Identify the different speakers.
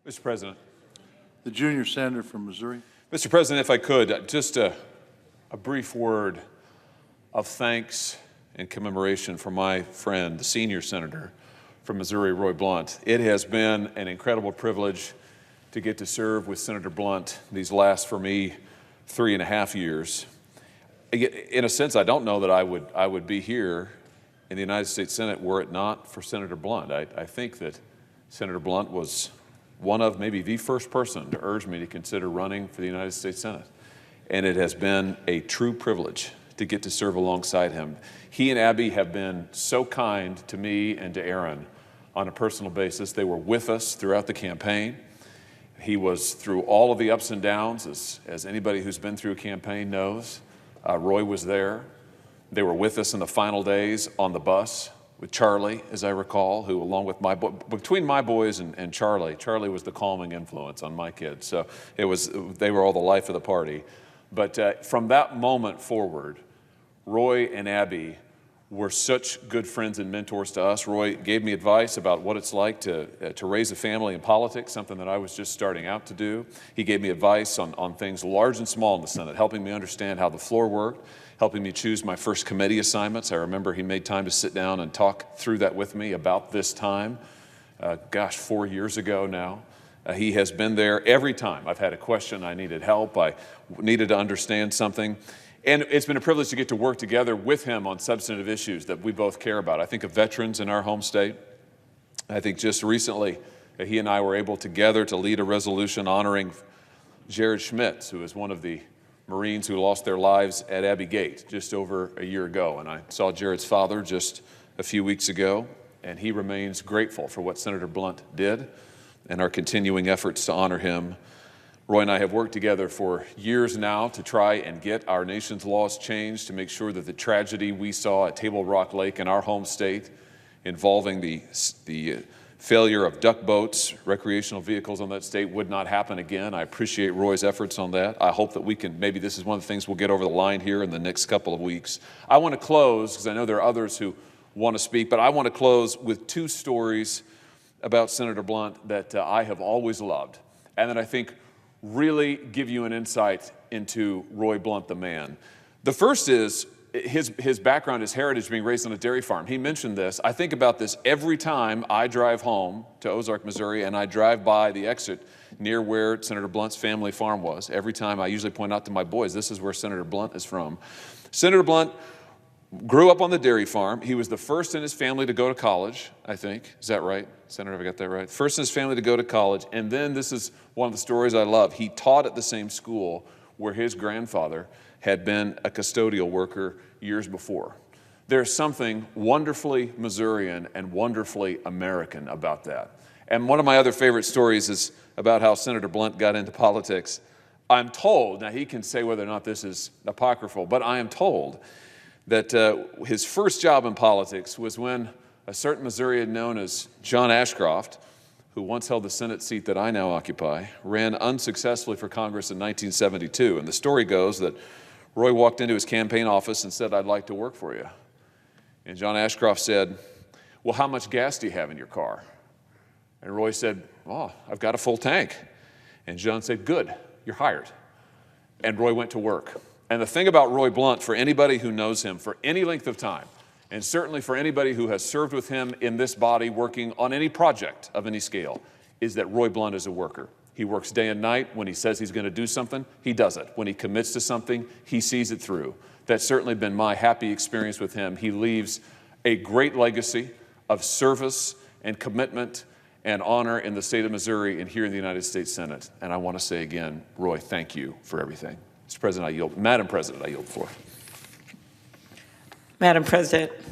Speaker 1: Mr. President.
Speaker 2: The junior senator from Missouri.
Speaker 1: Mr. President, if I could, just a brief word of thanks and commemoration for my friend, the senior senator from Missouri, Roy Blunt. It has been an incredible privilege to get to serve with Senator Blunt these last, for me, 3.5 years. In a sense, I don't know that I would be here in the United States Senate were it not for Senator Blunt. I think that Senator Blunt was one of maybe the first person to urge me to consider running for the United States Senate. And it has been a true privilege to get to serve alongside him. He and Abby have been so kind to me and to Aaron on a personal basis. They were with us throughout the campaign. He was through all of the ups and downs, as anybody who's been through a campaign knows. Roy was there. They were with us in the final days on the bus with Charlie, as I recall, who along with between my boys and Charlie was the calming influence on my kids. So they were all the life of the party. But from that moment forward, Roy and Abby were such good friends and mentors to us. Roy gave me advice about what it's like to raise a family in politics, something that I was just starting out to do. He gave me advice on things large and small in the Senate, helping me understand how the floor worked, helping me choose my first committee assignments. I remember he made time to sit down and talk through that with me about this time. 4 years ago now. He has been there every time I've had a question, I needed help, I needed to understand something. And it's been a privilege to get to work together with him on substantive issues that we both care about. I think of veterans in our home state. I think just recently he and I were able together to lead a resolution honoring Jared Schmitz, who is one of the Marines who lost their lives at Abbey Gate just over a year ago. And I saw Jared's father just a few weeks ago, and he remains grateful for what Senator Blunt did and our continuing efforts to honor him. Roy and I have worked together for years now to try and get our nation's laws changed to make sure that the tragedy we saw at Table Rock Lake in our home state involving the failure of duck boats, recreational vehicles on that state would not happen again. I appreciate Roy's efforts on that. I hope that we can, maybe this is one of the things we'll get over the line here in the next couple of weeks. I want to close, because I know there are others who want to speak, but I want to close with 2 stories about Senator Blunt that I have always loved, and that I think really give you an insight into Roy Blunt, the man. The first is his background, his heritage, being raised on a dairy farm. He mentioned this. I think about this every time I drive home to Ozark, Missouri, and I drive by the exit near where Senator Blunt's family farm was. Every time I usually point out to my boys, this is where Senator Blunt is from. Senator Blunt grew up on the dairy farm. He was the first in his family to go to college, I think. Is that right? Senator, have I got that right? First in his family to go to college. And then this is one of the stories I love. He taught at the same school where his grandfather had been a custodial worker years before. There's something wonderfully Missourian and wonderfully American about that. And one of my other favorite stories is about how Senator Blunt got into politics. I'm told, now he can say whether or not this is apocryphal, but I am told that his first job in politics was when a certain Missourian known as John Ashcroft, who once held the Senate seat that I now occupy, ran unsuccessfully for Congress in 1972. And the story goes that Roy walked into his campaign office and said, "I'd like to work for you." And John Ashcroft said, "Well, how much gas do you have in your car?" And Roy said, "Oh, I've got a full tank." And John said, "Good, you're hired." And Roy went to work. And the thing about Roy Blunt, for anybody who knows him for any length of time, and certainly for anybody who has served with him in this body working on any project of any scale, is that Roy Blunt is a worker. He works day and night. When he says he's going to do something, he does it. When he commits to something, he sees it through. That's certainly been my happy experience with him. He leaves a great legacy of service and commitment and honor in the state of Missouri and here in the United States Senate. And I want to say again, Roy, thank you for everything. Mr. President, Madam President, I yield the floor.
Speaker 3: Madam President.